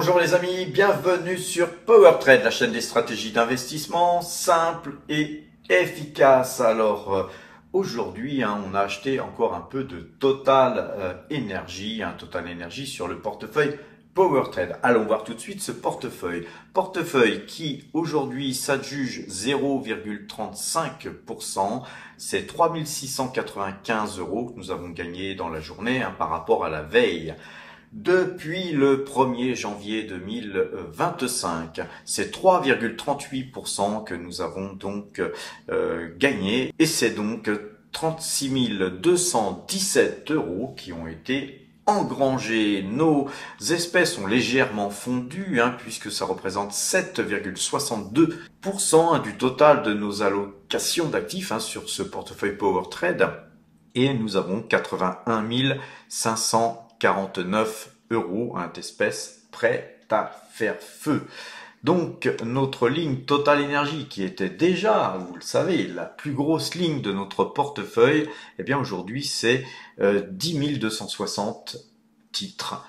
Bonjour les amis, bienvenue sur PowerTrade, la chaîne des stratégies d'investissement simples et efficaces. Alors aujourd'hui, on a acheté encore un peu de Total Energy, Total Energy sur le portefeuille PowerTrade. Allons voir tout de suite ce portefeuille. Portefeuille qui aujourd'hui s'adjuge 0,35%. C'est 3 695 € que nous avons gagné dans la journée par rapport à la veille. Depuis le 1er janvier 2025, c'est 3,38% que nous avons donc gagné et c'est donc 36 217 € qui ont été engrangés. Nos espèces ont légèrement fondu puisque ça représente 7,62% du total de nos allocations d'actifs sur ce portefeuille PowerTrade et nous avons 81 549 € d'espèces prêtes à faire feu. Donc notre ligne Total Energy qui était déjà, vous le savez, la plus grosse ligne de notre portefeuille, eh bien aujourd'hui c'est 10 260 titres.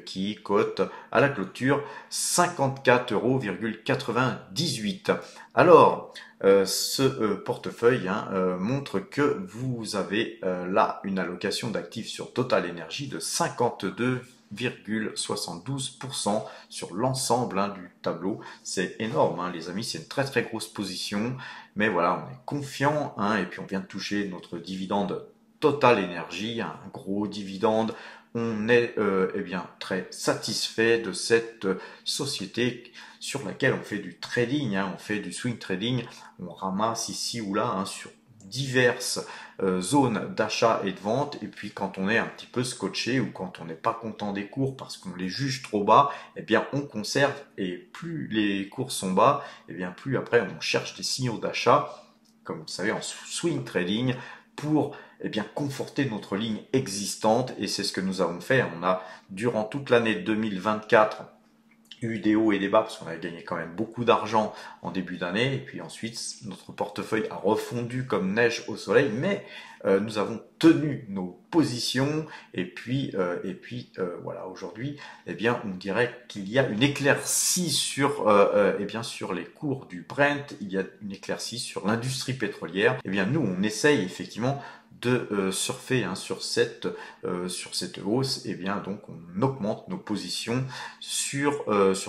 Qui cote à la clôture 54,98 €. Alors, ce portefeuille montre que vous avez là une allocation d'actifs sur Total Energy de 52,72% sur l'ensemble du tableau. C'est énorme, les amis, c'est une très très grosse position. Mais voilà, on est confiant et puis on vient de toucher notre dividende Total Energy, un gros dividende. On est très satisfait de cette société sur laquelle on fait du trading, on fait du swing trading, on ramasse ici ou là sur diverses zones d'achat et de vente, et puis quand on est un petit peu scotché ou quand on n'est pas content des cours parce qu'on les juge trop bas, eh bien on conserve, et plus les cours sont bas, eh bien plus après on cherche des signaux d'achat, comme vous le savez en swing trading, pour conforter notre ligne existante, et c'est ce que nous avons fait. On a durant toute l'année 2024 eu des hauts et des bas parce qu'on a gagné quand même beaucoup d'argent en début d'année, et puis ensuite notre portefeuille a refondu comme neige au soleil, mais nous avons tenu nos positions, et puis voilà, aujourd'hui on dirait qu'il y a une éclaircie sur sur les cours du Brent, il y a une éclaircie sur l'industrie pétrolière. Nous on essaye effectivement de surfer sur cette hausse, donc on augmente nos positions sur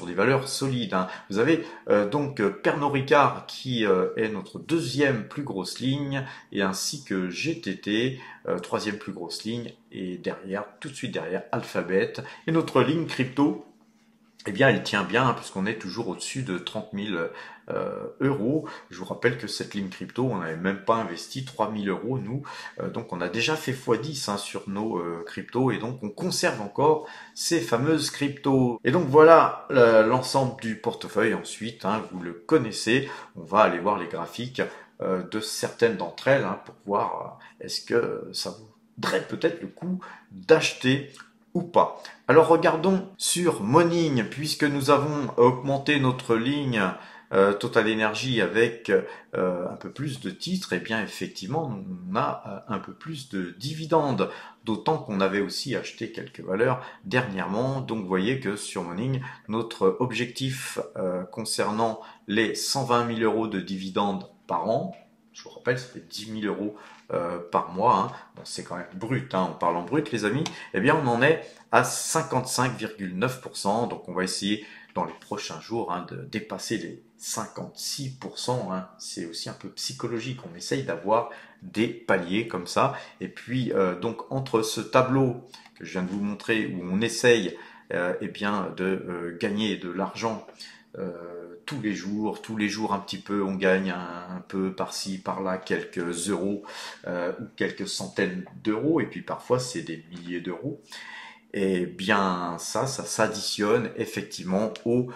des valeurs solides. Vous avez donc Pernod Ricard qui est notre deuxième plus grosse ligne, et ainsi que GTT, troisième plus grosse ligne, et derrière, tout de suite derrière, Alphabet. Et notre ligne crypto, elle tient bien puisqu'on est toujours au-dessus de 30 000 €. Je vous rappelle que cette ligne crypto, on n'avait même pas investi 3 000 € nous. Donc on a déjà fait x10 sur nos cryptos, et donc on conserve encore ces fameuses cryptos. Et donc voilà l'ensemble du portefeuille. Ensuite, vous le connaissez, on va aller voir les graphiques de certaines d'entre elles pour voir est-ce que ça vaudrait peut-être le coup d'acheter ou pas. Alors regardons sur Morning, puisque nous avons augmenté notre ligne Total Energy avec un peu plus de titres, effectivement on a un peu plus de dividendes, d'autant qu'on avait aussi acheté quelques valeurs dernièrement. Donc vous voyez que sur Morning, notre objectif concernant les 120 000 € de dividendes par an, je vous rappelle, ça fait 10 000 € par mois, bon, c'est quand même brut, on parle en brut les amis, on en est à 55,9%, donc on va essayer dans les prochains jours de dépasser les 56%, c'est aussi un peu psychologique, on essaye d'avoir des paliers comme ça, et puis donc entre ce tableau que je viens de vous montrer où on essaye de gagner de l'argent tous les jours un petit peu, on gagne un peu par-ci, par-là, quelques euros ou quelques centaines d'euros, et puis parfois c'est des milliers d'euros. Et bien ça s'additionne effectivement aux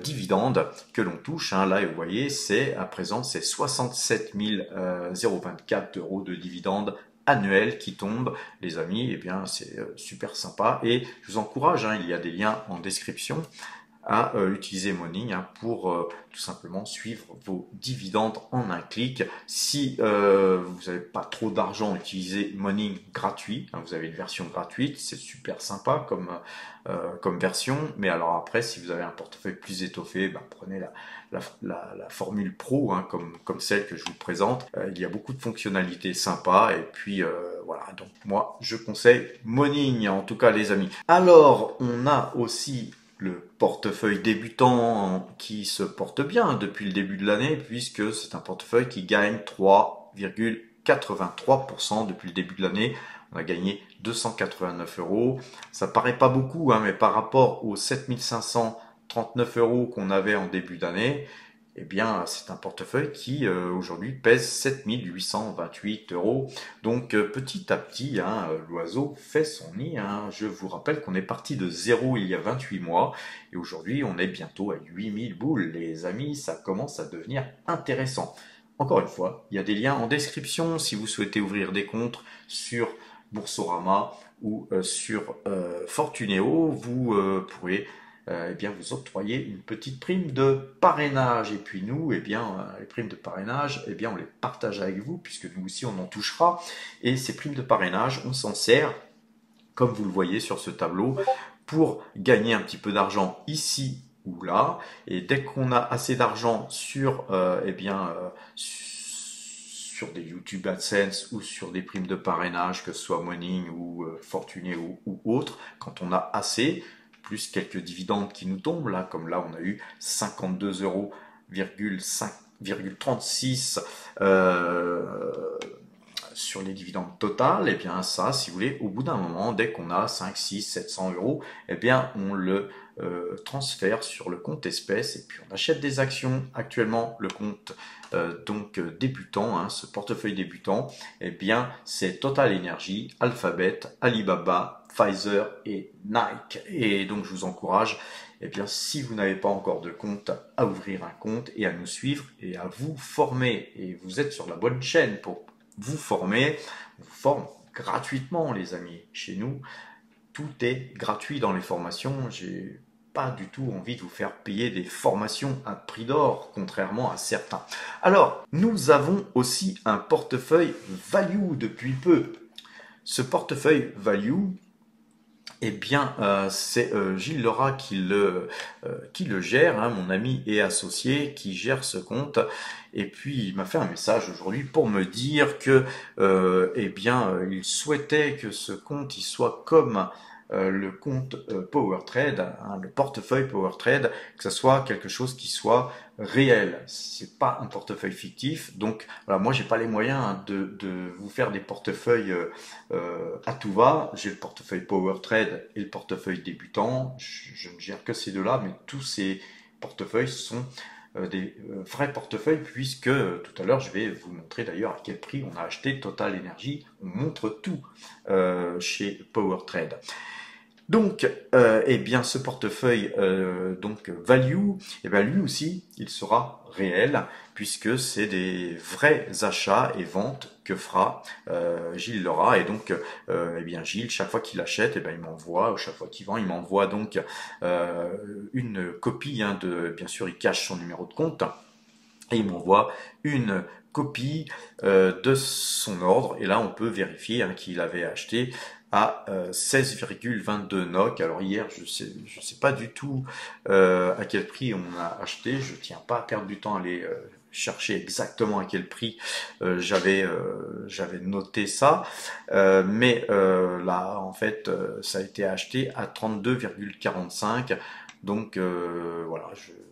dividendes que l'on touche. Là, vous voyez, c'est à présent c'est 67 024 € de dividendes annuels qui tombent, les amis. C'est super sympa, et je vous encourage, il y a des liens en description, à utiliser Morning pour tout simplement suivre vos dividendes en un clic. Si vous n'avez pas trop d'argent, utilisez Morning gratuit. Vous avez une version gratuite, c'est super sympa comme version. Mais alors après, si vous avez un portefeuille plus étoffé, prenez la formule Pro, comme celle que je vous présente. Il y a beaucoup de fonctionnalités sympas et puis voilà, donc moi je conseille Morning en tout cas les amis. Alors on a aussi le portefeuille débutant qui se porte bien depuis le début de l'année puisque c'est un portefeuille qui gagne 3,83% depuis le début de l'année. On a gagné 289 euros. Ça paraît pas beaucoup, mais par rapport aux 7539 euros qu'on avait en début d'année, eh bien, c'est un portefeuille qui aujourd'hui pèse 7828 euros. Donc petit à petit, l'oiseau fait son nid. Je vous rappelle qu'on est parti de zéro il y a 28 mois et aujourd'hui on est bientôt à 8000 boules. Les amis, ça commence à devenir intéressant. Encore une fois, il y a des liens en description si vous souhaitez ouvrir des comptes sur Boursorama ou sur Fortuneo. Vous pourrez vous octroyer une petite prime de parrainage. Et puis nous, les primes de parrainage, on les partage avec vous, puisque nous aussi, on en touchera. Et ces primes de parrainage, on s'en sert, comme vous le voyez sur ce tableau, pour gagner un petit peu d'argent ici ou là. Et dès qu'on a assez d'argent sur, sur des YouTube AdSense ou sur des primes de parrainage, que ce soit Morning ou Fortuneo ou autre, quand on a assez, plus quelques dividendes qui nous tombent, là, comme là on a eu 52,36 euros sur les dividendes totales, et bien ça, si vous voulez, au bout d'un moment, dès qu'on a 5, 6, 700 euros, on le transfère sur le compte espèces et puis on achète des actions. Actuellement, le compte débutant, ce portefeuille débutant, c'est Total Energy, Alphabet, Alibaba, Pfizer et Nike. Et donc je vous encourage, si vous n'avez pas encore de compte, à ouvrir un compte et à nous suivre et à vous former. Et vous êtes sur la bonne chaîne pour vous former. On vous forme gratuitement, les amis. Chez nous, tout est gratuit dans les formations. J'ai pas du tout envie de vous faire payer des formations à prix d'or, contrairement à certains. Alors, nous avons aussi un portefeuille value depuis peu. Ce portefeuille value, c'est Gilles Laura qui le gère, mon ami et associé qui gère ce compte. Et puis il m'a fait un message aujourd'hui pour me dire que il souhaitait que ce compte il soit comme le compte PowerTrade, le portefeuille PowerTrade, que ce soit quelque chose qui soit réel. C'est pas un portefeuille fictif. Donc voilà, moi j'ai pas les moyens de vous faire des portefeuilles à tout va. J'ai le portefeuille PowerTrade et le portefeuille débutant. Je ne gère que ces deux-là, mais tous ces portefeuilles sont des vrais portefeuilles, puisque tout à l'heure je vais vous montrer d'ailleurs à quel prix on a acheté Total Energy. On montre tout chez PowerTrade. Donc, ce portefeuille value, lui aussi, il sera réel puisque c'est des vrais achats et ventes que fera Gilles Laura. Et donc, Gilles, chaque fois qu'il achète, il m'envoie, chaque fois qu'il vend, il m'envoie donc une copie bien sûr, il cache son numéro de compte et il m'envoie une copie de son ordre. Et là, on peut vérifier qu'il avait acheté à 16,22 NOK. Alors hier, je sais pas du tout à quel prix on a acheté. Je tiens pas à perdre du temps à aller chercher exactement à quel prix j'avais noté ça. Là, en fait, ça a été acheté à 32,45. Donc voilà,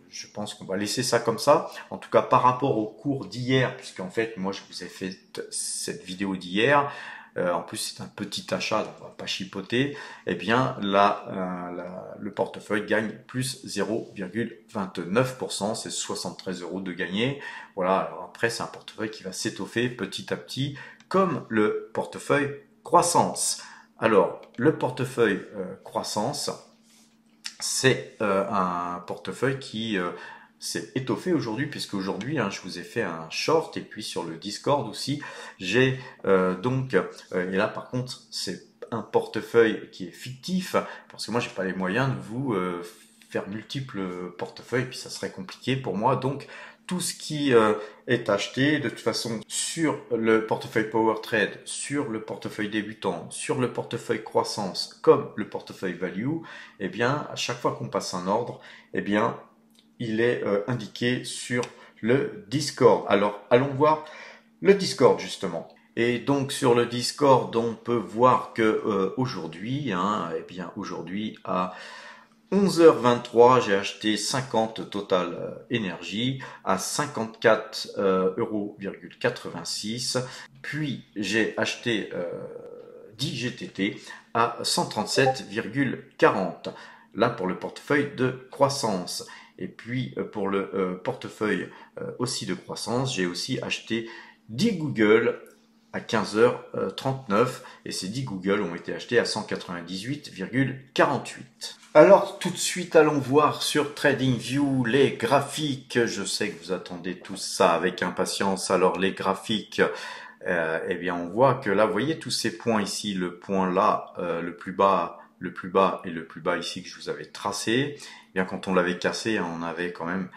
je pense qu'on va laisser ça comme ça. En tout cas, par rapport au cours d'hier, puisqu'en fait, moi, je vous ai fait cette vidéo d'hier. En plus, c'est un petit achat, donc on va pas chipoter. Le portefeuille gagne plus 0,29%, c'est 73 euros de gagné. Voilà, alors après, c'est un portefeuille qui va s'étoffer petit à petit, comme le portefeuille croissance. Alors, le portefeuille croissance, c'est un portefeuille qui s'est étoffé aujourd'hui, puisque aujourd'hui, je vous ai fait un short, et puis sur le Discord aussi, j'ai et là par contre, c'est un portefeuille qui est fictif, parce que moi, j'ai pas les moyens de vous faire multiples portefeuilles, puis ça serait compliqué pour moi. Donc tout ce qui est acheté de toute façon sur le portefeuille Power Trade, sur le portefeuille débutant, sur le portefeuille croissance, comme le portefeuille value, eh bien à chaque fois qu'on passe un ordre, eh bien il est indiqué sur le Discord. Alors allons voir le Discord justement. Et donc sur le Discord, on peut voir que aujourd'hui, eh bien aujourd'hui à 11h23, j'ai acheté 50 Total Énergie à 54,86 €. Puis j'ai acheté 10 GTT à 137,40. Là pour le portefeuille de croissance. Et puis pour le portefeuille aussi de croissance, j'ai aussi acheté 10 Google à 15h39 et ces 10 Google ont été achetés à 198,48. Alors tout de suite allons voir sur TradingView les graphiques. Je sais que vous attendez tout ça avec impatience. Alors les graphiques, eh bien on voit que là, vous voyez tous ces points ici, le point là, le plus bas et le plus bas ici que je vous avais tracé. Eh bien quand on l'avait cassé, on avait quand même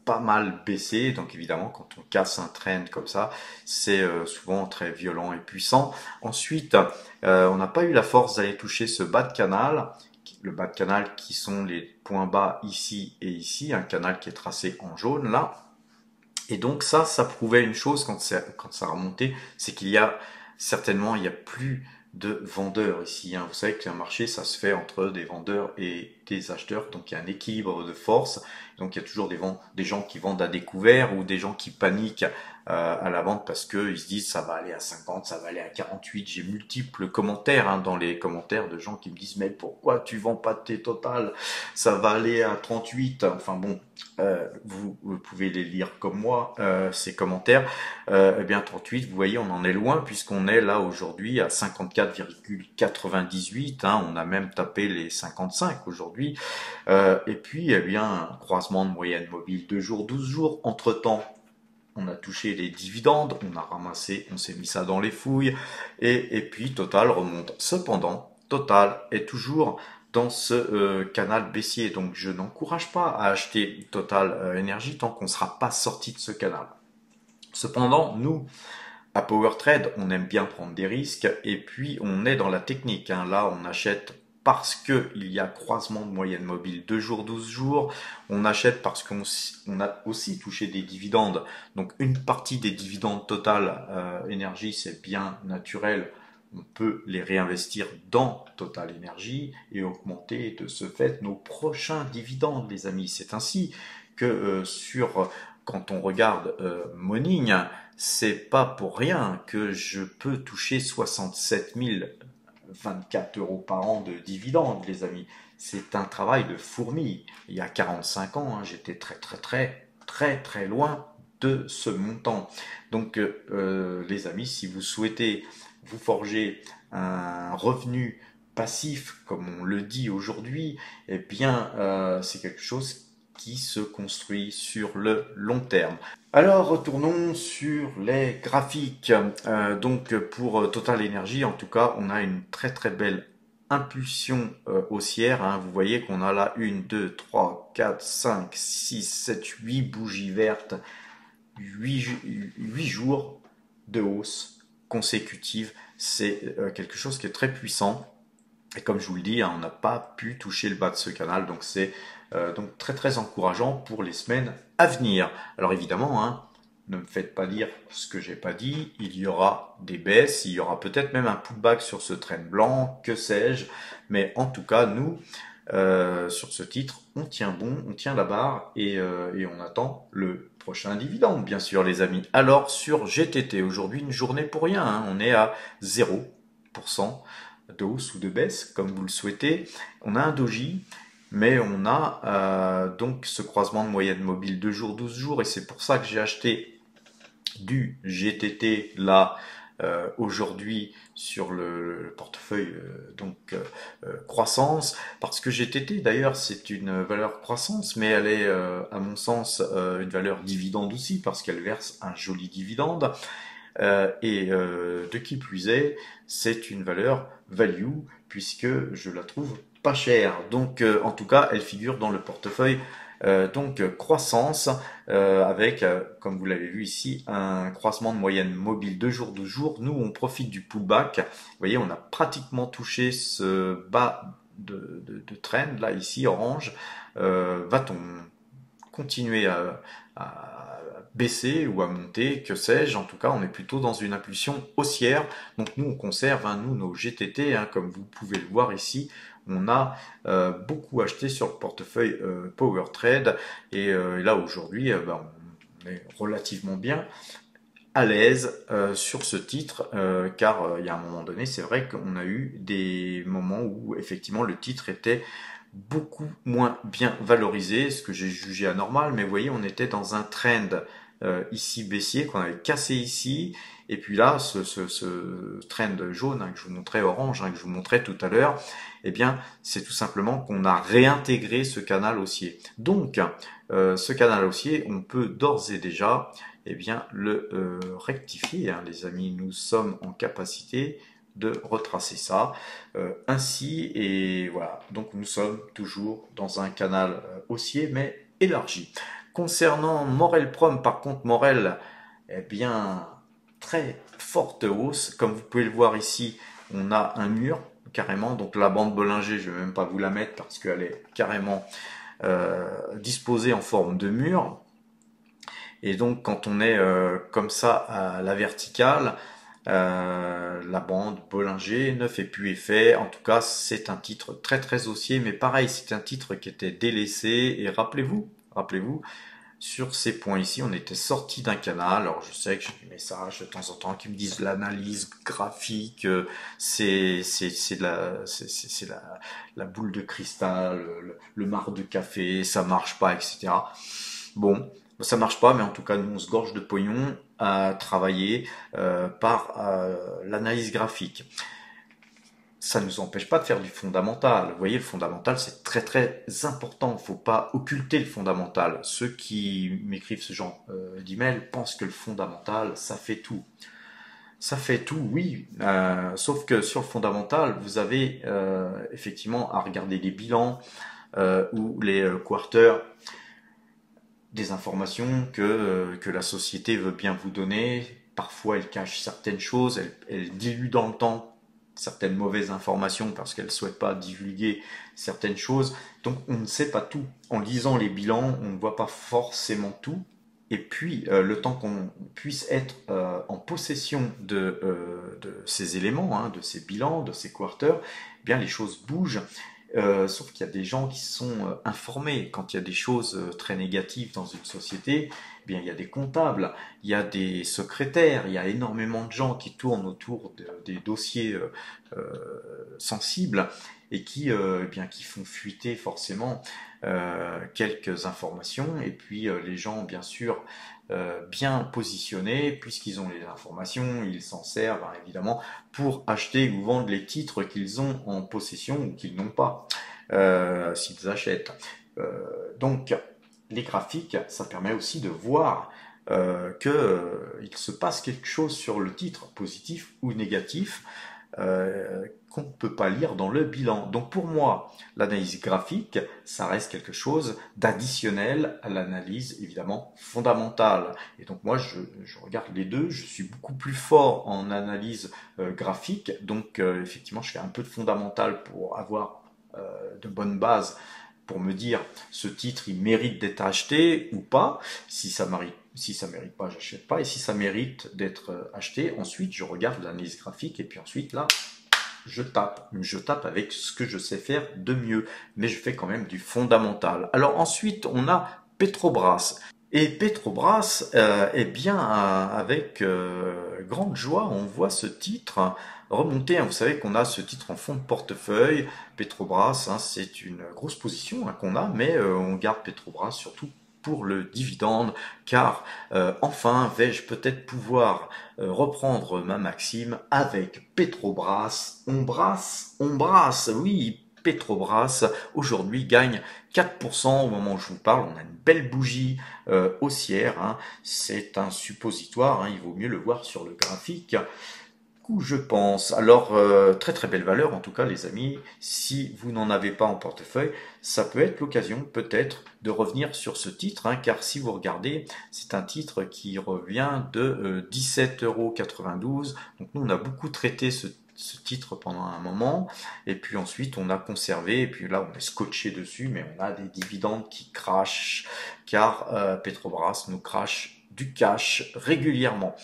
pas mal baissé. Donc évidemment quand on casse un trend comme ça, c'est souvent très violent et puissant. Ensuite, on n'a pas eu la force d'aller toucher ce bas de canal. Le bas de canal qui sont les points bas ici et ici, un canal qui est tracé en jaune là. Et donc ça prouvait une chose quand ça a remonté, c'est qu'il y a certainement, il y a plus de vendeurs ici. Vous savez qu'un marché, ça se fait entre des vendeurs et des acheteurs, donc il y a un équilibre de force. Donc il y a toujours des gens qui vendent à découvert ou des gens qui paniquent à la vente parce qu'ils se disent ça va aller à 50, ça va aller à 48. J'ai multiples commentaires dans les commentaires de gens qui me disent mais pourquoi tu vends pas tes totales, ça va aller à 38. Enfin bon, vous pouvez les lire comme moi, ces commentaires. Eh bien 38, vous voyez, on en est loin puisqu'on est là aujourd'hui à 54,98. On a même tapé les 55 aujourd'hui. Et puis, eh bien, croisement de moyenne mobile 2 jours, 12 jours. Entre-temps, on a touché les dividendes, on a ramassé, on s'est mis ça dans les fouilles. Et puis, Total remonte. Cependant, Total est toujours dans ce canal baissier. Donc, je n'encourage pas à acheter Total Énergie tant qu'on ne sera pas sorti de ce canal. Cependant, nous, à PowerTrade, on aime bien prendre des risques et puis on est dans la technique. Là, on achète parce qu'il y a croisement de moyenne mobile 2 jours, 12 jours. On achète parce qu'on a aussi touché des dividendes. Donc une partie des dividendes Total Énergie, c'est bien naturel. On peut les réinvestir dans Total Énergie et augmenter de ce fait nos prochains dividendes, les amis. C'est ainsi que quand on regarde Morning, c'est pas pour rien que je peux toucher 67 024 € par an de dividendes, les amis. C'est un travail de fourmi. Il y a 45 ans, j'étais très loin de ce montant. Donc, les amis, si vous souhaitez vous forger un revenu passif, comme on le dit aujourd'hui, eh bien, c'est quelque chose qui se construit sur le long terme. Alors retournons sur les graphiques. Donc pour Total Energy, en tout cas, on a une très belle impulsion haussière. Vous voyez qu'on a là 1, 2, 3, 4, 5, 6, 7, 8 bougies vertes, 8 jours de hausse consécutive. C'est quelque chose qui est très puissant. Et comme je vous le dis, on n'a pas pu toucher le bas de ce canal, donc c'est donc très encourageant pour les semaines à venir. Alors évidemment, ne me faites pas dire ce que j'ai pas dit, il y aura des baisses, il y aura peut-être même un pullback sur ce trend blanc, que sais-je, mais en tout cas, nous, sur ce titre, on tient bon, on tient la barre et on attend le prochain dividende, bien sûr, les amis. Alors, sur GTT, aujourd'hui, une journée pour rien, on est à 0% de hausse ou de baisse, comme vous le souhaitez. On a un doji, mais on a donc ce croisement de moyenne mobile 2 jours, 12 jours, et c'est pour ça que j'ai acheté du GTT là aujourd'hui sur le portefeuille croissance, parce que GTT d'ailleurs c'est une valeur croissance, mais elle est à mon sens une valeur dividende aussi, parce qu'elle verse un joli dividende. De qui plus est, c'est une valeur value puisque je la trouve pas chère. Donc en tout cas, elle figure dans le portefeuille croissance avec, comme vous l'avez vu ici, un croissement de moyenne mobile 2 jours. Nous, on profite du pullback. Vous voyez, on a pratiquement touché ce bas de trend, là, ici, orange. Va-t-on continuer à baisser ou à monter, que sais-je? En tout cas, on est plutôt dans une impulsion haussière. Donc nous, on conserve, hein, nous, nos GTT, hein, comme vous pouvez le voir ici. On a beaucoup acheté sur le portefeuille Power Trade et là aujourd'hui, on est relativement bien à l'aise sur ce titre car il y a un moment donné, c'est vrai qu'on a eu des moments où effectivement le titre était beaucoup moins bien valorisé, ce que j'ai jugé anormal, mais vous voyez, on était dans un trend ici baissier qu'on avait cassé ici, et puis là, ce trend jaune hein, que je vous montrais, orange, hein, que je vous montrais tout à l'heure, eh bien, c'est tout simplement qu'on a réintégré ce canal haussier. Donc, ce canal haussier, on peut d'ores et déjà eh bien, le rectifier, hein, les amis. Nous sommes en capacité de retracer ça ainsi et voilà, donc nous sommes toujours dans un canal haussier mais élargi. Concernant Morel Prom, par contre Morel, eh bien très forte hausse, comme vous pouvez le voir ici, on a un mur carrément, donc la bande Bollinger, je ne vais même pas vous la mettre parce qu'elle est carrément disposée en forme de mur, et donc quand on est comme ça à la verticale, la bande Bollinger ne fait plus effet. En tout cas, c'est un titre très très haussier, mais pareil, c'est un titre qui était délaissé. Et rappelez-vous, sur ces points ici, on était sorti d'un canal. Alors je sais que j'ai des messages de temps en temps qui me disent l'analyse graphique, la boule de cristal, le marc de café, ça marche pas, etc. Bon, ça marche pas, mais en tout cas, nous, on se gorge de pognon à travailler par l'analyse graphique. Ça ne nous empêche pas de faire du fondamental. Vous voyez, le fondamental, c'est très très important. Il ne faut pas occulter le fondamental. Ceux qui m'écrivent ce genre d'email pensent que le fondamental, ça fait tout. Ça fait tout, oui. Sauf que sur le fondamental, vous avez effectivement à regarder les bilans ou les quarters, des informations que la société veut bien vous donner. Parfois, elle cache certaines choses, elle dilue dans le temps certaines mauvaises informations parce qu'elle ne souhaite pas divulguer certaines choses. Donc, on ne sait pas tout. En lisant les bilans, on ne voit pas forcément tout. Et puis, le temps qu'on puisse être en possession de ces éléments, hein, de ces bilans, de ces quarters, eh bien les choses bougent. Sauf qu'il y a des gens qui sont informés. Quand il y a des choses très négatives dans une société, eh bien, il y a des comptables, il y a des secrétaires, il y a énormément de gens qui tournent autour des dossiers sensibles et qui font fuiter forcément quelques informations. Et puis les gens, bien sûr, bien positionnés, puisqu'ils ont les informations, ils s'en servent hein, évidemment pour acheter ou vendre les titres qu'ils ont en possession ou qu'ils n'ont pas, s'ils achètent. Donc, les graphiques, ça permet aussi de voir qu'il se passe quelque chose sur le titre, positif ou négatif, qu'on ne peut pas lire dans le bilan. Donc pour moi, l'analyse graphique, ça reste quelque chose d'additionnel à l'analyse évidemment fondamentale. Et donc moi, je regarde les deux, je suis beaucoup plus fort en analyse graphique, donc effectivement, je fais un peu de fondamental pour avoir de bonnes bases pour me dire ce titre il mérite d'être acheté ou pas. Si ça mérite pas, j'achète pas. Et si ça mérite d'être acheté, ensuite je regarde l'analyse graphique et puis ensuite là je tape. Je tape avec ce que je sais faire de mieux, mais je fais quand même du fondamental. Alors ensuite on a Petrobras. Et Petrobras, eh bien, avec grande joie, on voit ce titre remonter. Hein. Vous savez qu'on a ce titre en fond de portefeuille. Petrobras, hein, c'est une grosse position hein, qu'on a, mais on garde Petrobras surtout pour le dividende, car enfin vais-je peut-être pouvoir reprendre ma maxime avec Petrobras. On brasse, oui. Petrobras aujourd'hui gagne 4% au moment où je vous parle. On a une belle bougie haussière, hein. C'est un suppositoire, hein. Il vaut mieux le voir sur le graphique. Coup, je pense. Alors, très très belle valeur en tout cas les amis. Si vous n'en avez pas en portefeuille, ça peut être l'occasion peut-être de revenir sur ce titre, hein, car si vous regardez, c'est un titre qui revient de 17,92 €. Donc nous, on a beaucoup traité ce titre pendant un moment, et puis ensuite on a conservé, et puis là on est scotché dessus, mais on a des dividendes qui crachent, car Petrobras nous crache du cash régulièrement.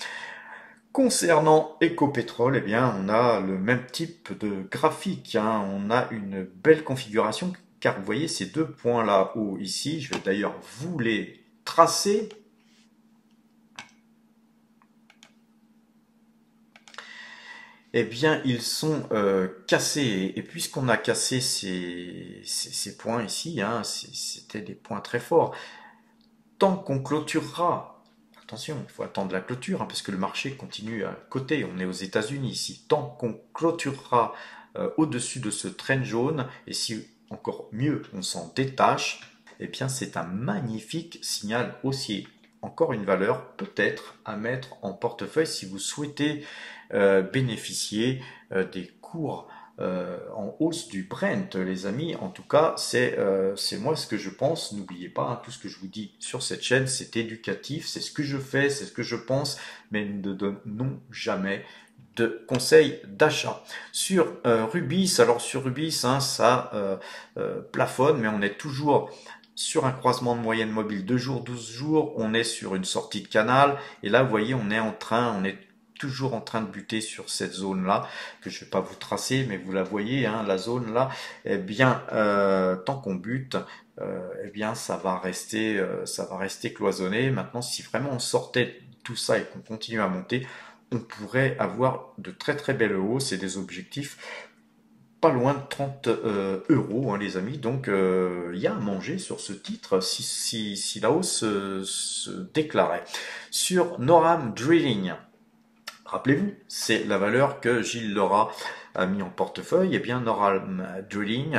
Concernant Ecopetrol, eh bien, on a le même type de graphique, hein. On a une belle configuration, car vous voyez ces deux points-là haut ici, je vais d'ailleurs vous les tracer. Eh bien, ils sont cassés. Et puisqu'on a cassé ces points ici, hein, c'était des points très forts. Tant qu'on clôturera, attention, il faut attendre la clôture, hein, parce que le marché continue à coter, on est aux États-Unis ici, tant qu'on clôturera au-dessus de ce trend jaune, et si encore mieux on s'en détache, eh bien c'est un magnifique signal haussier. Encore une valeur peut-être à mettre en portefeuille si vous souhaitez bénéficier des cours en hausse du Brent, les amis. En tout cas, c'est moi ce que je pense. N'oubliez pas, hein, tout ce que je vous dis sur cette chaîne, c'est éducatif, c'est ce que je fais, c'est ce que je pense, mais nous ne donnons jamais de conseils d'achat. Sur Rubis, alors sur Rubis, hein, ça plafonne, mais on est toujours sur un croisement de moyenne mobile 2 jours, 12 jours, on est sur une sortie de canal, et là, vous voyez, on est toujours en train de buter sur cette zone-là, que je ne vais pas vous tracer, mais vous la voyez, hein, la zone là, eh bien, tant qu'on bute, eh bien, ça va rester cloisonné. Maintenant, si vraiment on sortait tout ça et qu'on continue à monter, on pourrait avoir de très très belles hausses et des objectifs pas loin de 30 €, hein, les amis. Donc, il y a à manger sur ce titre si la hausse se déclarait. Sur Noram Drilling, rappelez-vous, c'est la valeur que Gilles Laura a mis en portefeuille. Eh bien, Noram Drilling,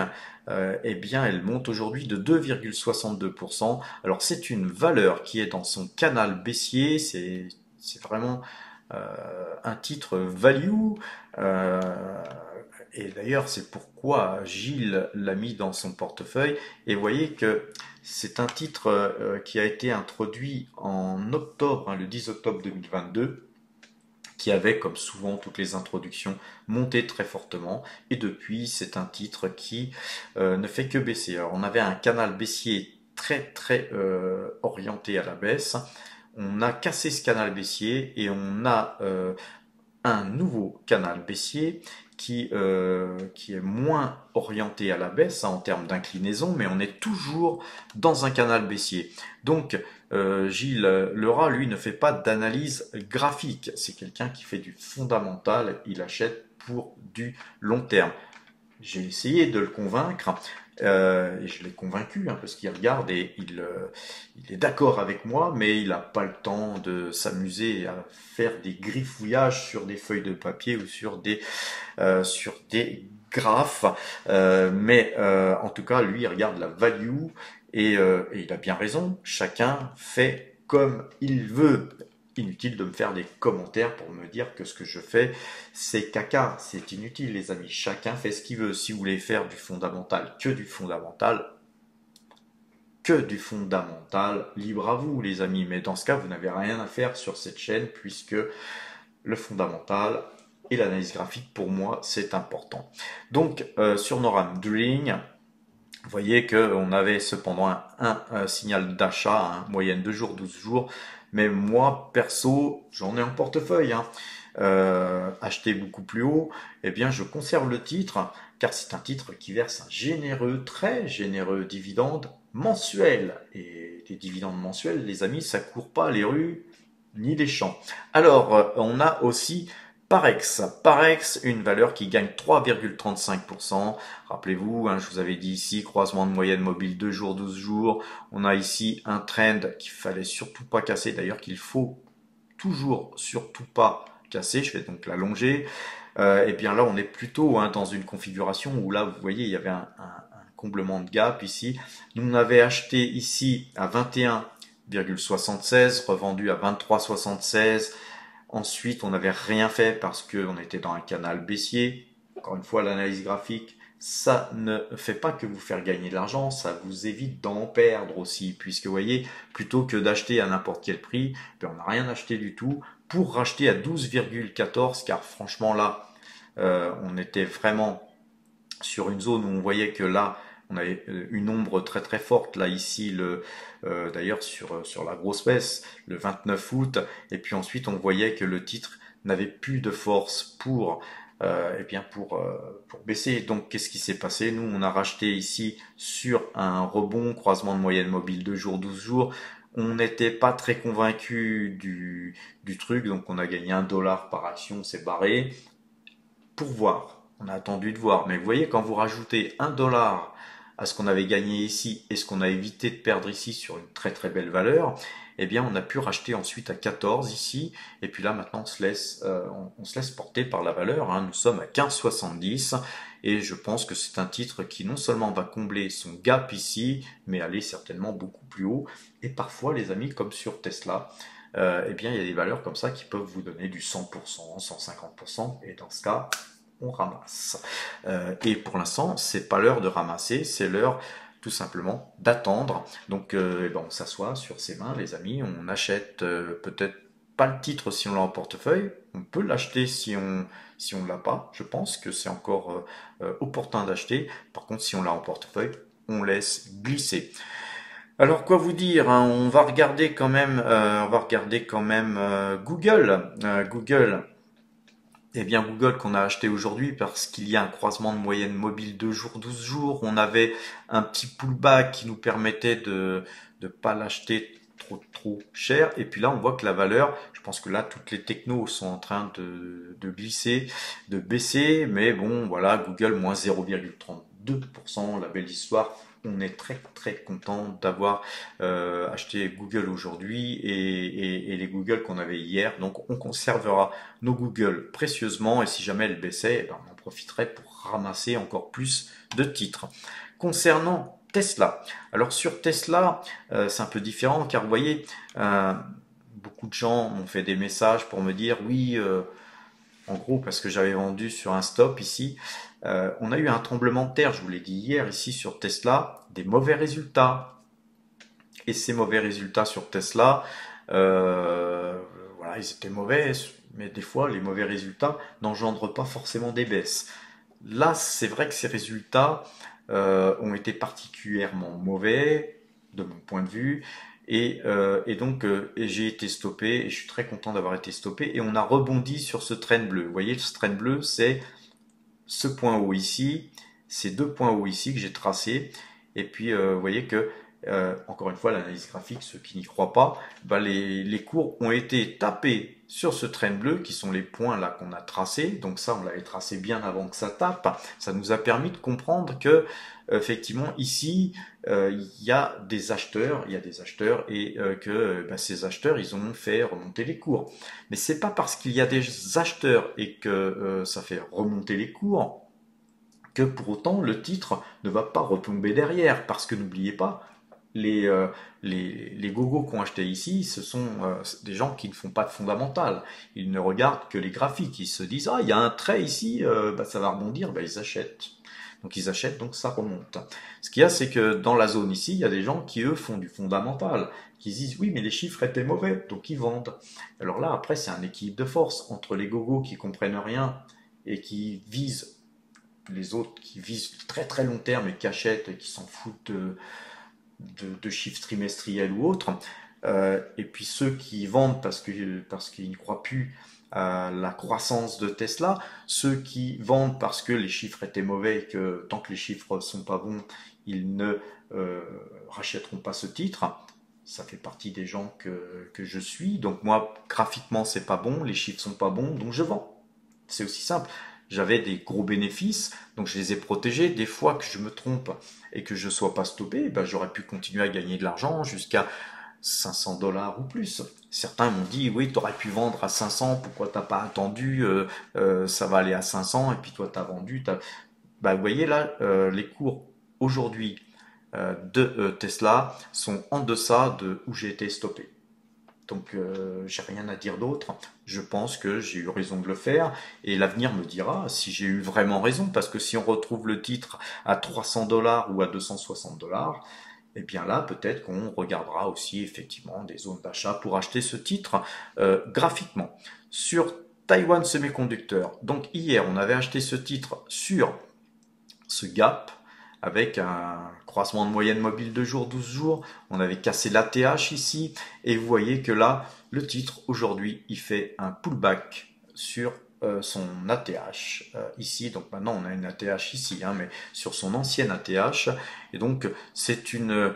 eh bien, elle monte aujourd'hui de 2,62%. Alors, c'est une valeur qui est dans son canal baissier. C'est vraiment un titre value. Euh, et d'ailleurs, c'est pourquoi Gilles l'a mis dans son portefeuille. Et vous voyez que c'est un titre qui a été introduit en octobre, hein, le 10 octobre 2022, qui avait, comme souvent toutes les introductions, monté très fortement. Et depuis, c'est un titre qui ne fait que baisser. Alors, on avait un canal baissier très très orienté à la baisse. On a cassé ce canal baissier et on a un nouveau canal baissier qui est moins orienté à la baisse, hein, en termes d'inclinaison, mais on est toujours dans un canal baissier. Donc, Gilles Lerat, lui, ne fait pas d'analyse graphique. C'est quelqu'un qui fait du fondamental, il achète pour du long terme. J'ai essayé de le convaincre, et je l'ai convaincu, hein, parce qu'il regarde et il est d'accord avec moi, mais il n'a pas le temps de s'amuser à faire des griffouillages sur des feuilles de papier ou sur des graphes. Mais en tout cas, lui, il regarde la value et il a bien raison. Chacun fait comme il veut. Inutile de me faire des commentaires pour me dire que ce que je fais, c'est caca. C'est inutile, les amis. Chacun fait ce qu'il veut. Si vous voulez faire du fondamental, que du fondamental, libre à vous, les amis. Mais dans ce cas, vous n'avez rien à faire sur cette chaîne puisque le fondamental et l'analyse graphique, pour moi, c'est important. Donc, sur Noram Drilling, vous voyez qu'on avait cependant un signal d'achat, hein, moyenne 2 jours, 12 jours. Mais moi, perso, j'en ai en portefeuille, hein. Acheté beaucoup plus haut, eh bien, je conserve le titre, car c'est un titre qui verse un généreux, très généreux dividende mensuel. Et les dividendes mensuels, les amis, ça court pas les rues ni les champs. Alors, on a aussi Parex. Parex, une valeur qui gagne 3,35%. Rappelez-vous, hein, je vous avais dit ici, croisement de moyenne mobile 2 jours, 12 jours. On a ici un trend qu'il fallait surtout pas casser, d'ailleurs qu'il faut toujours surtout pas casser. Je vais donc l'allonger. Et bien là, on est plutôt dans une configuration où là, vous voyez, il y avait un comblement de gap ici. Nous, on avait acheté ici à 21,76, revendu à 23,76. Ensuite, on n'avait rien fait parce qu'on était dans un canal baissier. Encore une fois, l'analyse graphique, ça ne fait pas que vous faire gagner de l'argent, ça vous évite d'en perdre aussi, puisque vous voyez, plutôt que d'acheter à n'importe quel prix, ben on n'a rien acheté du tout pour racheter à 12,14, car franchement là, on était vraiment sur une zone où on voyait que là, on avait une ombre très très forte, là ici, d'ailleurs sur la grosse baisse, le 29 août, et puis ensuite on voyait que le titre n'avait plus de force pour baisser. Donc qu'est-ce qui s'est passé? Nous, on a racheté ici sur un rebond, croisement de moyenne mobile 2 jours, 12 jours. On n'était pas très convaincu du truc, donc on a gagné $1 par action, c'est barré. Pour voir, on a attendu de voir, mais vous voyez, quand vous rajoutez $1 à ce qu'on avait gagné ici et ce qu'on a évité de perdre ici sur une très très belle valeur, eh bien on a pu racheter ensuite à 14 ici, et puis là maintenant on se laisse porter par la valeur, hein. Nous sommes à 15,70 et je pense que c'est un titre qui non seulement va combler son gap ici, mais aller certainement beaucoup plus haut, et parfois les amis, comme sur Tesla, eh bien il y a des valeurs comme ça qui peuvent vous donner du 100%, 150%, et dans ce cas, on ramasse. Et pour l'instant, c'est pas l'heure de ramasser, c'est l'heure tout simplement d'attendre. Donc eh ben, on s'assoit sur ses mains, les amis, on achète peut-être pas le titre si on l'a en portefeuille, on peut l'acheter si on l'a pas. Je pense que c'est encore opportun d'acheter. Par contre, si on l'a en portefeuille, on laisse glisser. Alors quoi vous dire, hein, on va regarder quand même Google. Google, eh bien Google qu'on a acheté aujourd'hui parce qu'il y a un croisement de moyenne mobile 2 jours, 12 jours. On avait un petit pullback qui nous permettait de ne pas l'acheter trop cher. Et puis là, on voit que la valeur, je pense que là, toutes les technos sont en train de glisser, de baisser. Mais bon, voilà, Google moins 0,32%, la belle histoire. On est très très content d'avoir acheté Google aujourd'hui et les Google qu'on avait hier. Donc on conservera nos Google précieusement, et si jamais elles baissaient, eh ben, on en profiterait pour ramasser encore plus de titres. Concernant Tesla, alors sur Tesla, c'est un peu différent, car vous voyez, beaucoup de gens m'ont fait des messages pour me dire oui, en gros parce que j'avais vendu sur un stop ici, on a eu un tremblement de terre, je vous l'ai dit hier ici sur Tesla, des mauvais résultats. Et ces mauvais résultats sur Tesla, voilà, ils étaient mauvais, mais des fois, les mauvais résultats n'engendrent pas forcément des baisses. Là, c'est vrai que ces résultats ont été particulièrement mauvais, de mon point de vue, et donc j'ai été stoppé, et je suis très content d'avoir été stoppé, et on a rebondi sur ce trend bleu. Vous voyez, ce trend bleu, c'est ce point haut ici, ces deux points hauts ici que j'ai tracés, et puis vous voyez que encore une fois, l'analyse graphique, ceux qui n'y croient pas, bah, les cours ont été tapés sur ce trend bleu, qui sont les points là qu'on a tracés. Donc ça, on l'avait tracé bien avant que ça tape. Ça nous a permis de comprendre que, effectivement, ici, il y a des acheteurs, et que bah, ces acheteurs, ils ont fait remonter les cours. Mais c'est pas parce qu'il y a des acheteurs et que ça fait remonter les cours que pour autant le titre ne va pas retomber derrière, parce que n'oubliez pas, les, euh, les gogos qui ont acheté ici, ce sont des gens qui ne font pas de fondamental. Ils ne regardent que les graphiques. Ils se disent, ah, il y a un trait ici, bah, ça va rebondir, bah, ils achètent. Donc ils achètent, donc ça remonte. Ce qu'il y a, c'est que dans la zone ici, il y a des gens qui, eux, font du fondamental, qui se disent, oui, mais les chiffres étaient mauvais, donc ils vendent. Alors là, après, c'est un équilibre de force entre les gogos qui comprennent rien et qui visent les autres, qui visent très très long terme et qui achètent et qui s'en foutent de chiffres trimestriels ou autres, et puis ceux qui vendent parce qu'ils ne croient plus à la croissance de Tesla, ceux qui vendent parce que les chiffres étaient mauvais et que tant que les chiffres sont pas bons, ils ne rachèteront pas ce titre. Ça fait partie des gens que je suis. Donc moi, graphiquement, c'est pas bon, les chiffres sont pas bons, donc je vends. C'est aussi simple. J'avais des gros bénéfices, donc je les ai protégés. Des fois que je me trompe et que je ne sois pas stoppé, ben, j'aurais pu continuer à gagner de l'argent jusqu'à $500 ou plus. Certains m'ont dit, oui, tu aurais pu vendre à 500, pourquoi t'as pas attendu, ça va aller à 500, et puis toi tu as vendu. Bah, vous voyez là, les cours aujourd'hui de Tesla sont en deçà de où j'ai été stoppé. Donc, j'ai rien à dire d'autre. Je pense que j'ai eu raison de le faire et l'avenir me dira si j'ai eu vraiment raison. Parce que si on retrouve le titre à $300 ou à $260, eh bien là, peut-être qu'on regardera aussi effectivement des zones d'achat pour acheter ce titre graphiquement. Sur Taiwan Semiconductor, donc hier, on avait acheté ce titre sur ce gap avec un croissement de moyenne mobile de jours, 12 jours. On avait cassé l'ATH ici. Et vous voyez que là, le titre, aujourd'hui, il fait un pullback sur son ATH ici. Donc maintenant, on a une ATH ici, hein, mais sur son ancienne ATH. Et donc, c'est une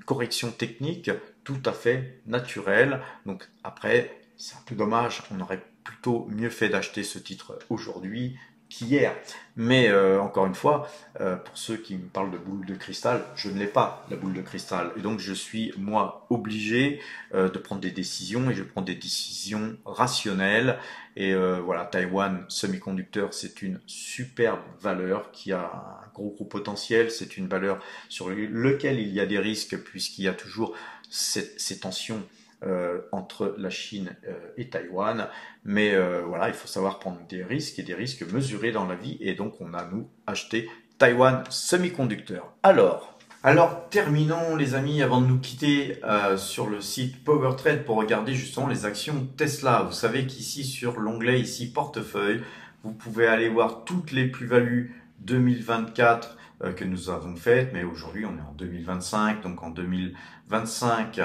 correction technique tout à fait naturelle. Donc après, c'est un peu dommage. On aurait plutôt mieux fait d'acheter ce titre aujourd'hui qu'hier. Mais encore une fois, pour ceux qui me parlent de boule de cristal, je ne l'ai pas, la boule de cristal. Et donc je suis, moi, obligé de prendre des décisions, et je prends des décisions rationnelles. Et voilà, Taiwan Semiconductor, c'est une superbe valeur qui a un gros potentiel. C'est une valeur sur laquelle il y a des risques, puisqu'il y a toujours ces tensions entre la Chine et Taïwan. Mais voilà, il faut savoir prendre des risques, et des risques mesurés dans la vie. Et donc, on a, nous, acheté Taiwan Semiconductor. Alors, terminons les amis avant de nous quitter sur le site PowerTrade pour regarder justement les actions Tesla. Vous savez qu'ici sur l'onglet ici portefeuille, vous pouvez aller voir toutes les plus-values 2024 que nous avons faites, mais aujourd'hui on est en 2025, donc en 2025,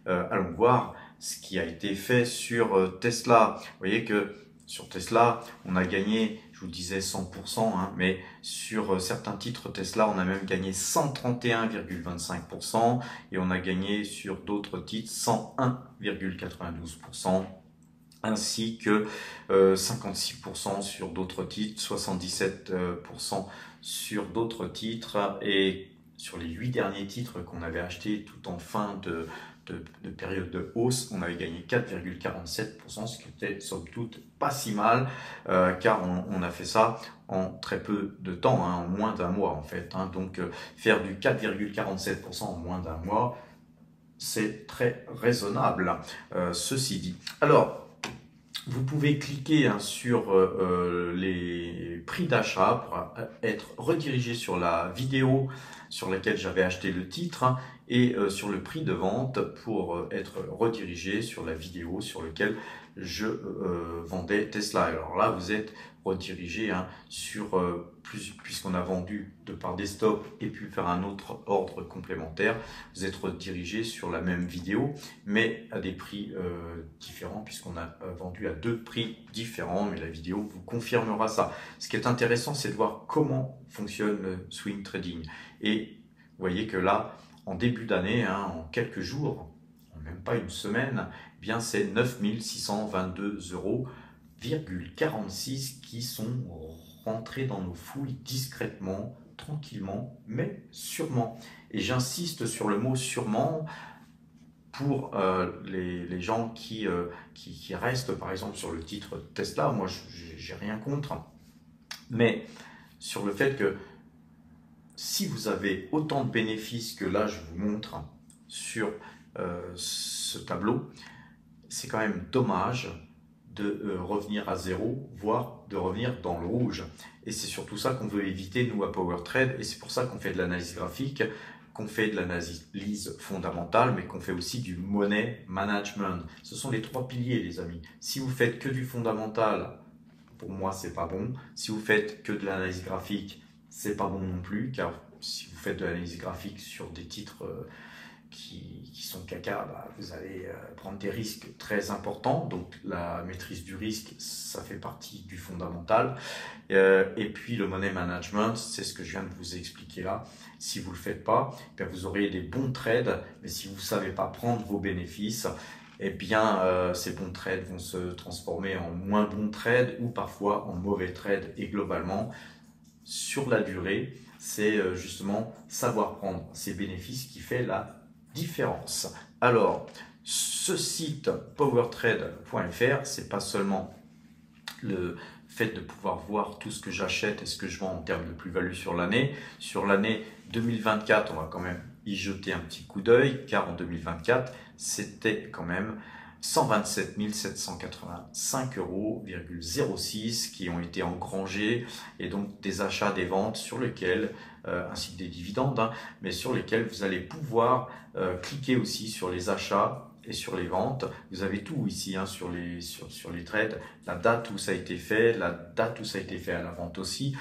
allons voir ce qui a été fait sur Tesla. Vous voyez que sur Tesla, on a gagné, je vous disais 100%, hein, mais sur certains titres Tesla, on a même gagné 131,25% et on a gagné sur d'autres titres 101,92%. Ainsi que 56% sur d'autres titres, 77% sur d'autres titres, et sur les 8 derniers titres qu'on avait achetés tout en fin de période de hausse, on avait gagné 4,47%, ce qui était somme toute pas si mal, car on a fait ça en très peu de temps, hein, en moins d'un mois en fait. Hein. Donc faire du 4,47% en moins d'un mois, c'est très raisonnable, ceci dit. Alors, vous pouvez cliquer hein, sur les prix d'achat pour être redirigé sur la vidéo sur laquelle j'avais acheté le titre, hein, et sur le prix de vente pour être redirigé sur la vidéo sur laquelle je vendais Tesla. Alors là, vous êtes redirigé hein, sur puisqu'on a vendu de par des stops et puis faire un autre ordre complémentaire, vous êtes redirigé sur la même vidéo mais à des prix différents, puisqu'on a vendu à 2 prix différents, mais la vidéo vous confirmera ça. Ce qui est intéressant, c'est de voir comment fonctionne le swing trading. Et vous voyez que là, en début d'année, hein, en quelques jours, même pas une semaine, eh bien c'est 9 622,46 € qui sont rentrés dans nos fouilles discrètement, tranquillement, mais sûrement. Et j'insiste sur le mot sûrement pour les gens qui restent par exemple sur le titre Tesla. Moi, j'ai rien contre, mais sur le fait que si vous avez autant de bénéfices que là je vous montre sur ce tableau, c'est quand même dommage de revenir à zéro, voire de revenir dans le rouge. Et c'est surtout ça qu'on veut éviter, nous, à PowerTrade, et c'est pour ça qu'on fait de l'analyse graphique, qu'on fait de l'analyse fondamentale, mais qu'on fait aussi du money management. Ce sont les 3 piliers, les amis. Si vous faites que du fondamental, pour moi, c'est pas bon. Si vous faites que de l'analyse graphique, c'est pas bon non plus, car si vous faites de l'analyse graphique sur des titres qui sont caca, bah, vous allez prendre des risques très importants. Donc la maîtrise du risque, ça fait partie du fondamental. Et puis le money management, c'est ce que je viens de vous expliquer là. Si vous ne le faites pas, eh bien, vous aurez des bons trades, mais si vous ne savez pas prendre vos bénéfices, eh bien, ces bons trades vont se transformer en moins bons trades ou parfois en mauvais trades. Et globalement, sur la durée, c'est justement savoir prendre ces bénéfices qui fait la différence. Alors, ce site powertrade.fr, c'est pas seulement le fait de pouvoir voir tout ce que j'achète et ce que je vends en termes de plus-value sur l'année. Sur l'année 2024, on va quand même y jeter un petit coup d'œil, car en 2024, c'était quand même 127 785,06 € qui ont été engrangés, et donc des achats, des ventes sur lesquels, ainsi que des dividendes, hein, mais sur lesquels vous allez pouvoir cliquer aussi sur les achats et sur les ventes. Vous avez tout ici, hein, sur les trades, la date où ça a été fait, la date où ça a été fait à la vente aussi,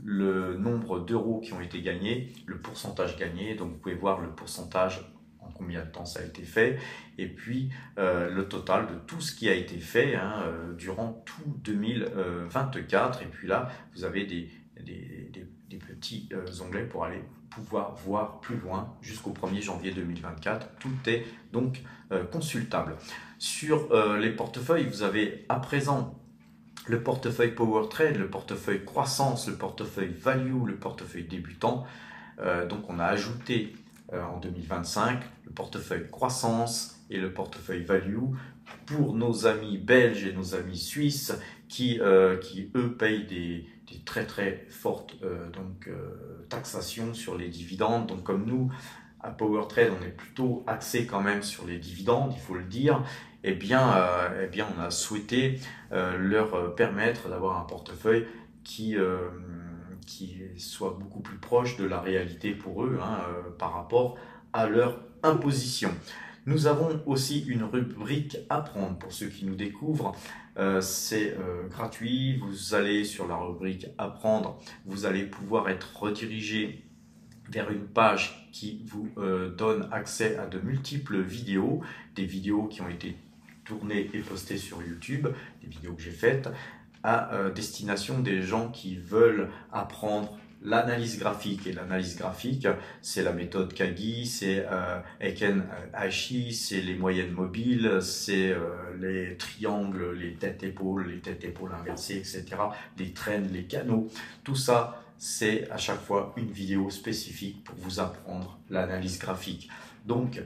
le nombre d'euros qui ont été gagnés, le pourcentage gagné, donc vous pouvez voir le pourcentage, en combien de temps ça a été fait, et puis le total de tout ce qui a été fait, hein, durant tout 2024. Et puis là, vous avez des petits onglets pour aller pouvoir voir plus loin jusqu'au 1er janvier 2024. Tout est donc consultable. Sur les portefeuilles, vous avez à présent le portefeuille Power Trade, le portefeuille croissance, le portefeuille value, le portefeuille débutant. Donc on a ajouté en 2025 le portefeuille croissance et le portefeuille value pour nos amis belges et nos amis suisses qui eux payent des très très fortes taxations sur les dividendes. Donc comme nous, à Power Trade, on est plutôt axé quand même sur les dividendes, il faut le dire. Eh bien, on a souhaité leur permettre d'avoir un portefeuille qui soit beaucoup plus proche de la réalité pour eux, hein, par rapport à leur imposition. Nous avons aussi une rubrique Apprendre pour ceux qui nous découvrent. C'est gratuit. Vous allez sur la rubrique Apprendre, vous allez pouvoir être redirigé vers une page qui vous donne accès à de multiples vidéos, des vidéos qui ont été tournées et postées sur YouTube, des vidéos que j'ai faites, à destination des gens qui veulent apprendre l'analyse graphique. Et l'analyse graphique, c'est la méthode Kagi, c'est Eiken Ashi, c'est les moyennes mobiles, c'est les triangles, les têtes-épaules inversées, etc., les trends, les canaux. Tout ça, c'est à chaque fois une vidéo spécifique pour vous apprendre l'analyse graphique. Donc,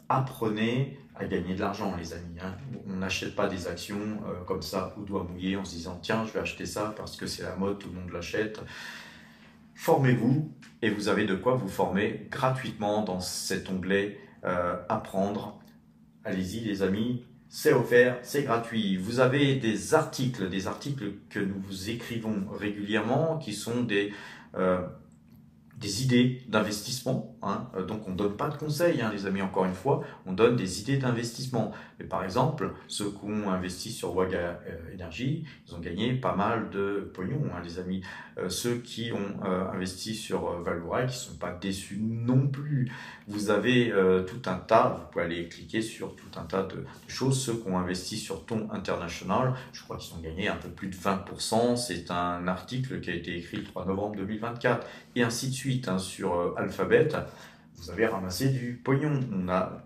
apprenez à gagner de l'argent, les amis, hein. On n'achète pas des actions comme ça au doigt mouillé en se disant tiens, je vais acheter ça parce que c'est la mode, tout le monde l'achète. Formez-vous et vous avez de quoi vous former gratuitement dans cet onglet Apprendre. Allez-y les amis, c'est offert, c'est gratuit. Vous avez des articles que nous vous écrivons régulièrement qui sont des idées d'investissement, hein. Donc on ne donne pas de conseils, hein, les amis, encore une fois, on donne des idées d'investissement. Mais par exemple, ceux qui ont investi sur Waga Energy, ils ont gagné pas mal de pognon, hein, les amis. Ceux qui ont investi sur Valora, qui ne sont pas déçus non plus. Vous avez tout un tas, vous pouvez aller cliquer sur tout un tas de choses. Ceux qui ont investi sur Ton International, je crois qu'ils ont gagné un peu plus de 20%. C'est un article qui a été écrit le 3 novembre 2024, et ainsi de suite, hein, sur Alphabet. Vous avez ramassé du pognon. On a,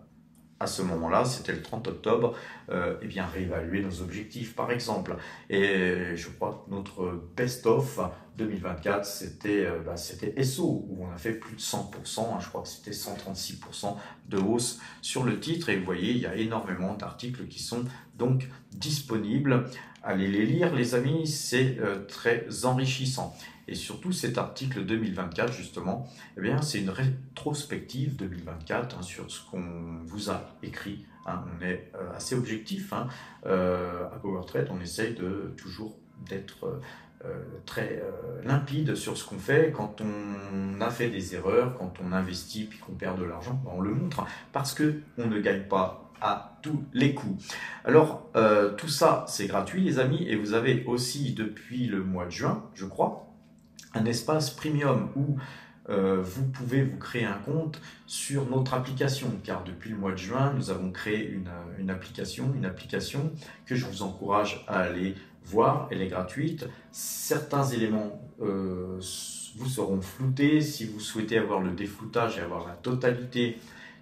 à ce moment-là, c'était le 30 octobre, eh bien, réévaluer nos objectifs, par exemple. Et je crois que notre best-of 2024, c'était SO, où on a fait plus de 100%, hein, je crois que c'était 136% de hausse sur le titre. Et vous voyez, il y a énormément d'articles qui sont donc disponibles. Allez les lire, les amis, c'est très enrichissant. Et surtout, cet article 2024, justement, eh bien, c'est une rétrospective 2024, hein, sur ce qu'on vous a écrit, hein. On est assez objectif, hein. À Power Trade, on essaye de toujours d'être très limpide sur ce qu'on fait. Quand on a fait des erreurs, quand on investit puis qu'on perd de l'argent, ben on le montre, parce qu'on ne gagne pas à tous les coups. Alors, tout ça, c'est gratuit, les amis, et vous avez aussi, depuis le mois de juin, je crois, un espace premium où vous pouvez vous créer un compte sur notre application, car depuis le mois de juin, nous avons créé une application que je vous encourage à aller voir. Elle est gratuite. Certains éléments vous seront floutés. Si vous souhaitez avoir le défloutage et avoir la totalité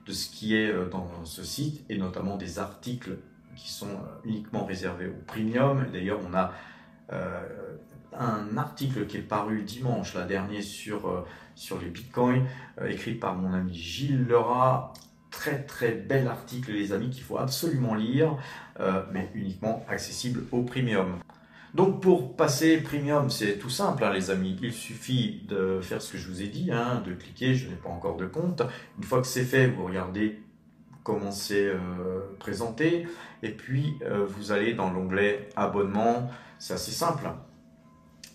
de ce qui est dans ce site, et notamment des articles qui sont uniquement réservés au premium. D'ailleurs, on a un article qui est paru dimanche dernier sur les bitcoins, écrit par mon ami Gilles Lerat, très bel article les amis qu'il faut absolument lire, mais uniquement accessible au premium. Donc pour passer premium, c'est tout simple hein, les amis, il suffit de faire ce que je vous ai dit, hein, de cliquer, je n'ai pas encore de compte. Une fois que c'est fait, vous regardez comment c'est présenté, et puis vous allez dans l'onglet abonnement, c'est assez simple.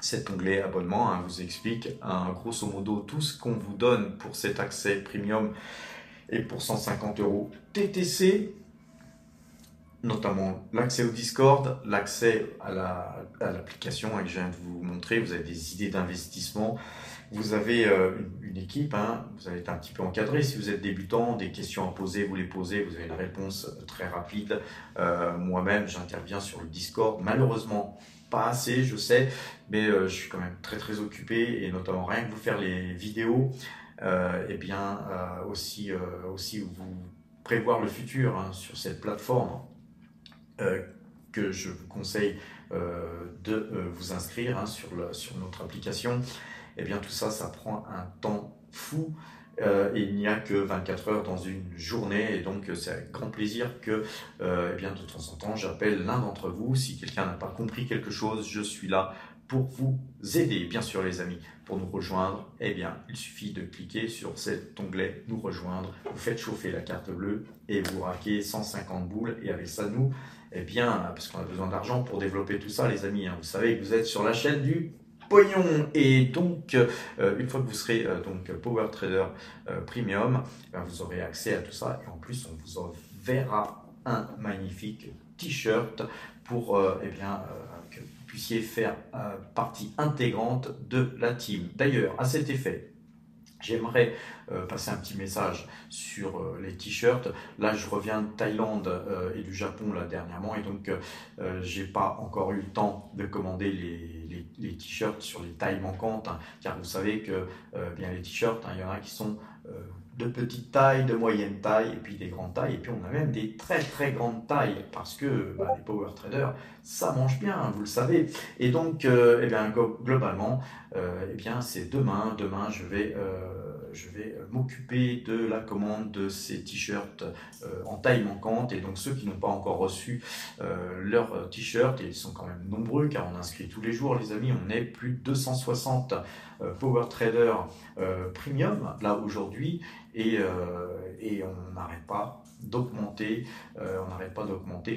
Cet onglet abonnement hein, vous explique grosso modo tout ce qu'on vous donne pour cet accès premium et pour 150 € TTC. Notamment l'accès au Discord, l'accès à l'application que je viens de vous montrer, vous avez des idées d'investissement, vous avez une équipe, hein, vous allez être un petit peu encadré si vous êtes débutant, des questions à poser, vous les posez, vous avez une réponse très rapide. Moi-même, j'interviens sur le Discord, malheureusement pas assez, je sais, mais je suis quand même très occupé et notamment rien que vous faire les vidéos, et bien aussi vous prévoir le futur hein, sur cette plateforme. Que je vous conseille de vous inscrire hein, sur notre application, et bien tout ça, ça prend un temps fou et il n'y a que 24 heures dans une journée, et donc c'est avec grand plaisir que eh bien, de temps en temps, j'appelle l'un d'entre vous. Si quelqu'un n'a pas compris quelque chose, je suis là pour vous aider. Bien sûr les amis, pour nous rejoindre, eh bien, il suffit de cliquer sur cet onglet nous rejoindre, vous faites chauffer la carte bleue et vous raquez 150 boules, et avec ça nous, eh bien, parce qu'on a besoin d'argent pour développer tout ça les amis, hein. Vous savez que vous êtes sur la chaîne du pognon, et donc une fois que vous serez donc Power Trader Premium, ben, vous aurez accès à tout ça, et en plus on vous enverra un magnifique t-shirt pour eh bien, que vous puissiez faire partie intégrante de la team. D'ailleurs, à cet effet, j'aimerais passer un petit message sur les t-shirts. Là, je reviens de Thaïlande et du Japon là, dernièrement, et donc j'ai pas encore eu le temps de commander les t-shirts sur les tailles manquantes, hein, car vous savez que bien les t-shirts, hein, il y en a qui sont de petite taille, de moyenne taille, et puis des grandes tailles, et puis on a même des très grandes tailles, parce que bah, les power traders, ça mange bien, hein, vous le savez. Et donc, eh bien, globalement, eh bien, c'est demain, je vais m'occuper de la commande de ces t-shirts en taille manquante, et donc ceux qui n'ont pas encore reçu leur t-shirt, et ils sont quand même nombreux, car on inscrit tous les jours les amis, on est plus de 260 Power Trader Premium là aujourd'hui, et on n'arrête pas d'augmenter,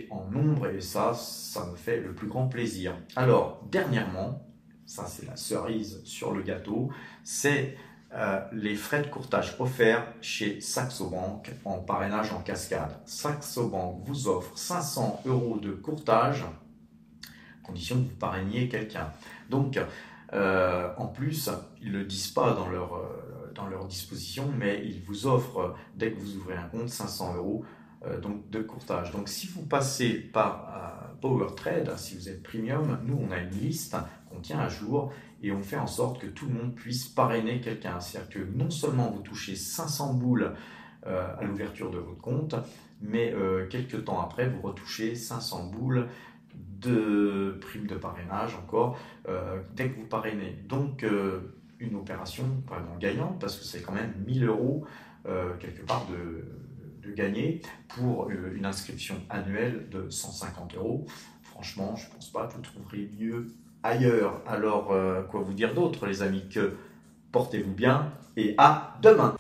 en nombre, et ça me fait le plus grand plaisir. Alors dernièrement, ça c'est la cerise sur le gâteau, c'est les frais de courtage offerts chez Saxo Bank en parrainage en cascade. Saxo Bank vous offre 500 € de courtage, à condition que vous parrainiez quelqu'un. Donc en plus, ils ne le disent pas dans leur disposition, mais ils vous offrent, dès que vous ouvrez un compte, 500 € donc de courtage. Donc si vous passez par PowerTrade, si vous êtes premium, nous on a une liste qu'on tient à jour, et on fait en sorte que tout le monde puisse parrainer quelqu'un. C'est-à-dire que non seulement vous touchez 500 boules à l'ouverture de votre compte, mais quelques temps après, vous retouchez 500 boules de prime de parrainage encore dès que vous parrainez. Donc une opération vraiment gagnante, parce que c'est quand même 1000 € quelque part de gagner pour une inscription annuelle de 150 €. Franchement, je ne pense pas que vous trouverez mieux ailleurs. Alors quoi vous dire d'autre les amis, que portez-vous bien et à demain.